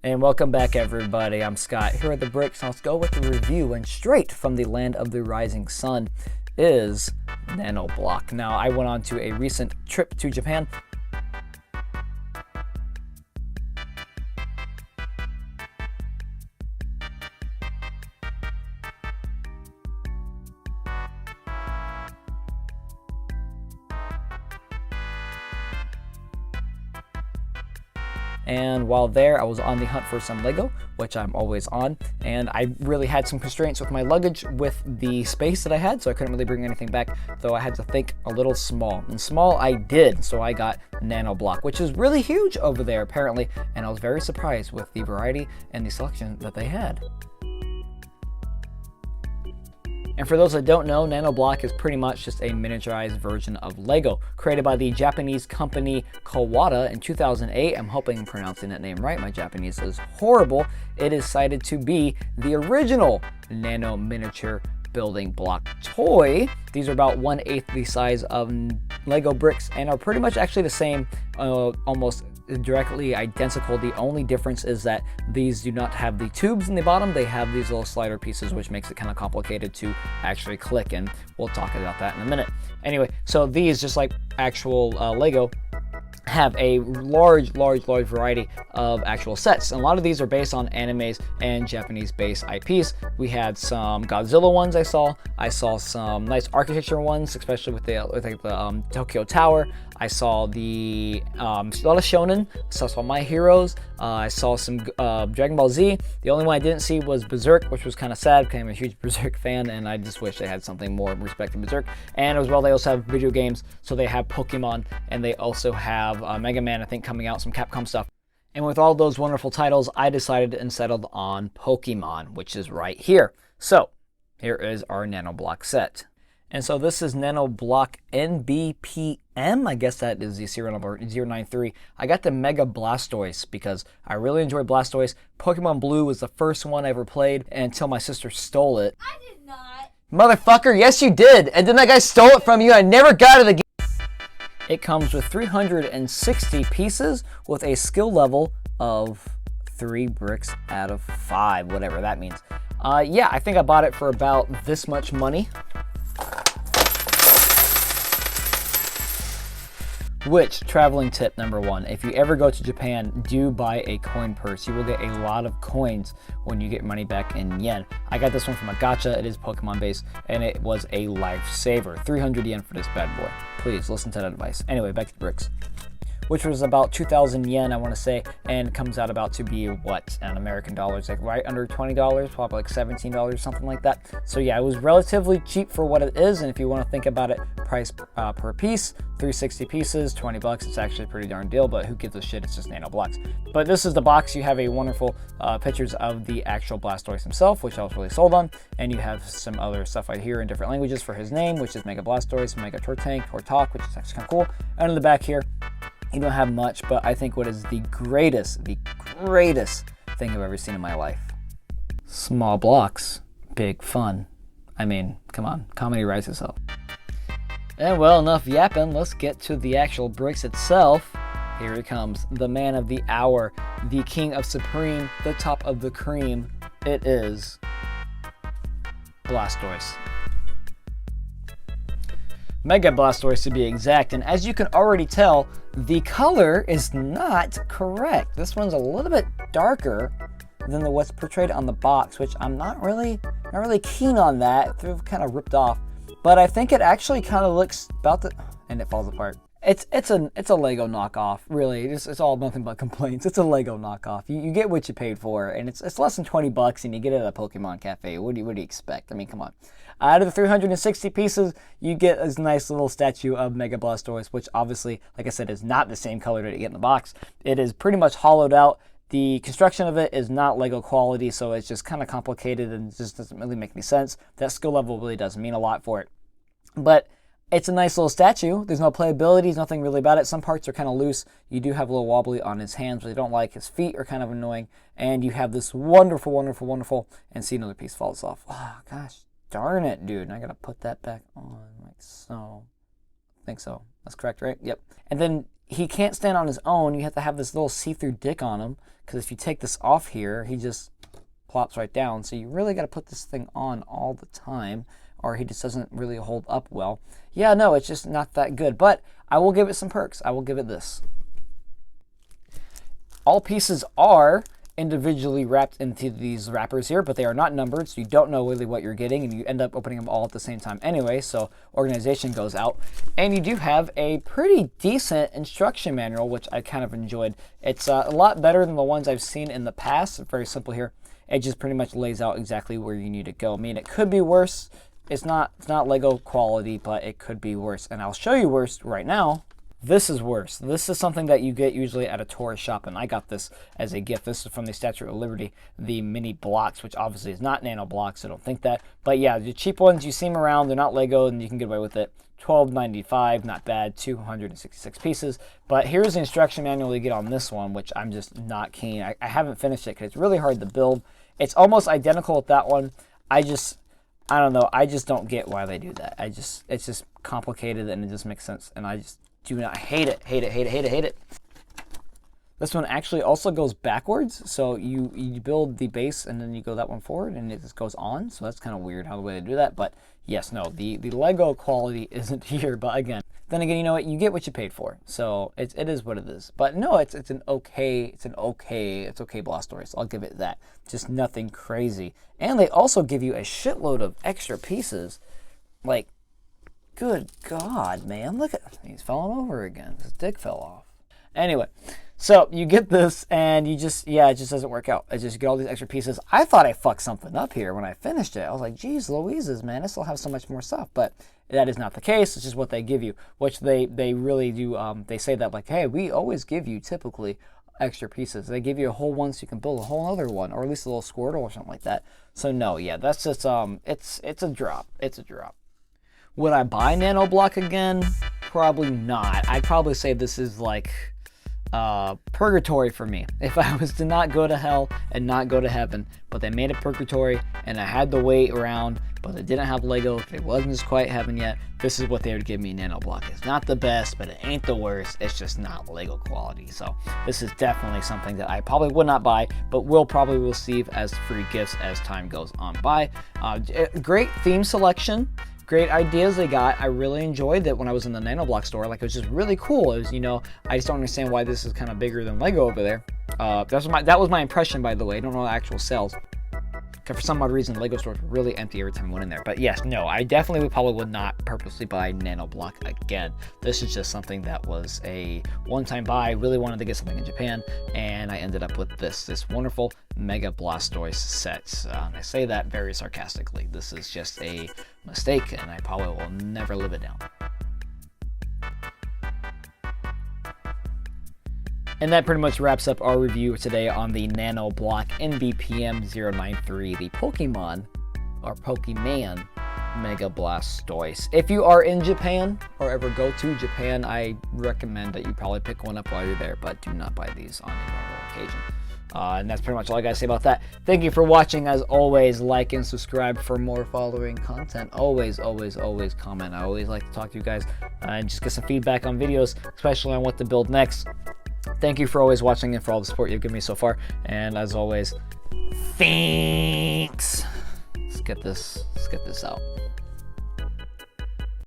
And welcome back, everybody. I'm Scott here at the Bricks. Let's go with the review. And straight from the land of the rising sun is Nanoblock. Now, I went on to a recent trip to Japan. And while there, I was on the hunt for some Lego, which I'm always on, and I really had some constraints with my luggage with the space that I had, so I couldn't really bring anything back, though I had to think a little small. And small I did, so I got Nanoblock, which is really huge over there apparently, and I was very surprised with the variety and the selection that they had. And for those that don't know, Nanoblock is pretty much just a miniaturized version of Lego, created by the Japanese company Kawada in 2008. I'm hoping I'm pronouncing that name right. My Japanese is horrible. It is cited to be the original nano miniature building block toy. These are about 1/8 the size of Lego bricks and are pretty much actually the same, almost directly identical. The only difference is that these do not have the tubes in the bottom. They have these little slider pieces, which makes it kind of complicated to actually click, and we'll talk about that in a minute. Anyway, so these, just like actual Lego, have a large variety of actual sets. And a lot of these are based on animes and Japanese based IPs. We had some Godzilla ones I saw some nice architecture ones, especially with the Tokyo Tower. I saw a lot of Shonen, so I saw My Heroes, I saw some Dragon Ball Z. The only one I didn't see was Berserk, which was kind of sad because I'm a huge Berserk fan and I just wish they had something more in respect to Berserk. And as well, they also have video games, so they have Pokemon and they also have Mega Man, I think, coming out, some Capcom stuff. And with all those wonderful titles, I decided and settled on Pokemon, which is right here. So here is our Nanoblock set. And so this is Nanoblock NBPM. I guess that is the serial number 093. I got the Mega Blastoise because I really enjoy Blastoise. Pokemon Blue was the first one I ever played until my sister stole it. I did not. Motherfucker, yes you did. And then that guy stole it from you. I never got it again. It comes with 360 pieces with a skill level of 3 bricks out of 5, whatever that means. Yeah, I think I bought it for about this much money. Which, traveling tip number 1, if you ever go to Japan, do buy a coin purse. You will get a lot of coins when you get money back in yen. I got this one from a gacha. It is Pokemon based, and it was a lifesaver. 300 yen for this bad boy. Please listen to that advice. Anyway, back to the bricks, which was about 2,000 yen, I want to say, and comes out about to be, what, in American dollars, like right under $20, probably like $17, something like that. So yeah, it was relatively cheap for what it is, and if you want to think about it, price per piece, 360 pieces, 20 bucks, it's actually a pretty darn deal, but who gives a shit, it's just Nanoblocks. But this is the box. You have a wonderful pictures of the actual Blastoise himself, which I was really sold on, and you have some other stuff right here in different languages for his name, which is Mega Blastoise, Mega Tortank, Tortalk, which is actually kind of cool. And in the back here, you don't have much, but I think what is the greatest thing I've ever seen in my life. Small blocks, big fun. I mean, come on, comedy writes itself. And well, enough yapping, let's get to the actual bricks itself. Here he comes, the man of the hour, the king of supreme, the top of the cream. It is Blastoise. Mega Blastoise to be exact, and as you can already tell, the color is not correct. This one's a little bit darker than what's portrayed on the box, which I'm not really keen on that. It's kind of ripped off, but I think it actually kind of looks about the, and it falls apart. It's a Lego knockoff, really. It's all nothing but complaints. It's a Lego knockoff. You get what you paid for, and it's less than 20 bucks, and you get it at a Pokemon Cafe. What do you expect? I mean, come on. Out of the 360 pieces, you get a nice little statue of Mega Blastoise, which obviously, like I said, is not the same color that you get in the box. It is pretty much hollowed out. The construction of it is not Lego quality, so it's just kind of complicated and it just doesn't really make any sense. That skill level really doesn't mean a lot for it. But it's a nice little statue. There's no playability, there's nothing really about it. Some parts are kind of loose. You do have a little wobbly on his hands, which I don't like. His feet are kind of annoying. And you have this wonderful, and see, another piece falls off. Oh, gosh. Darn it, dude. I gotta put that back on like so. I think so. That's correct, right? Yep. And then he can't stand on his own. You have to have this little see-through dick on him because if you take this off here, he just plops right down. So you really got to put this thing on all the time, or he just doesn't really hold up well. Yeah, no, it's just not that good, but I will give it some perks. I will give it this. All pieces are individually wrapped into these wrappers here, but they are not numbered, so you don't know really what you're getting, and you end up opening them all at the same time anyway, so organization goes out. And you do have a pretty decent instruction manual, which I kind of enjoyed. It's a lot better than the ones I've seen in the past. It's very simple here. It just pretty much lays out exactly where you need to go. I mean, it could be worse. It's not Lego quality, but it could be worse, and I'll show you worse right now. This is worse. This is something that you get usually at a tourist shop, and I got this as a gift. This is from the Statue of Liberty, the mini blocks, which obviously is not nano blocks, I don't think that. But yeah, the cheap ones, you see them around, they're not Lego, and you can get away with it. $12.95, not bad, 266 pieces. But here's the instruction manual you get on this one, which I'm just not keen. I haven't finished it because it's really hard to build. It's almost identical with that one. I don't know, I just don't get why they do that. It's just complicated, and it just makes sense, and I just do not hate it. This one actually also goes backwards, so you build the base and then you go that one forward and it just goes on, so that's kind of weird how the way they do that. But yes, no, the Lego quality isn't here, but again, you know what, you get what you paid for, so it is what it is. But no, it's an okay Blastoise, I'll give it that. Just nothing crazy. And they also give you a shitload of extra pieces, like, good God, man, look at, he's falling over again. His dick fell off. Anyway, so you get this and you just, yeah, it just doesn't work out. I just get all these extra pieces. I thought I fucked something up here when I finished it. I was like, geez Louises, man, I still have so much more stuff. But that is not the case. It's just what they give you, which they really do. They say that like, hey, we always give you typically extra pieces. They give you a whole one so you can build a whole other one, or at least a little Squirtle or something like that. So no, yeah, that's just, it's a drop. It's a drop. Would I buy Nanoblock again? Probably not. I'd probably say this is like purgatory for me. If I was to not go to hell and not go to heaven, but they made it purgatory and I had to wait around, but they didn't have Lego, it wasn't just quite heaven yet, this is what they would give me. Nanoblock. It's not the best, but it ain't the worst. It's just not Lego quality. So this is definitely something that I probably would not buy, but will probably receive as free gifts as time goes on by. Great theme selection. Great ideas they got. I really enjoyed it when I was in the Nanoblock store. Like, it was just really cool. It was, you know, I just don't understand why this is kind of bigger than Lego over there. That was my impression, by the way. I don't know the actual sales. Because for some odd reason, Lego stores were really empty every time I went in there. But yes, no, I definitely probably would not purposely buy Nanoblock again. This is just something that was a one-time buy. I really wanted to get something in Japan, and I ended up with this wonderful Mega Blastoise set. I say that very sarcastically. This is just a mistake, and I probably will never live it down. And that pretty much wraps up our review today on the Nanoblock NBPM093, the Pokemon Mega Blastoise. If you are in Japan or ever go to Japan, I recommend that you probably pick one up while you're there, but do not buy these on a normal occasion. And that's pretty much all I gotta say about that. Thank you for watching. As always, like and subscribe for more following content. Always comment. I always like to talk to you guys and just get some feedback on videos, especially on what to build next. Thank you for always watching and for all the support you've given me so far. And as always, thanks. Let's get this out.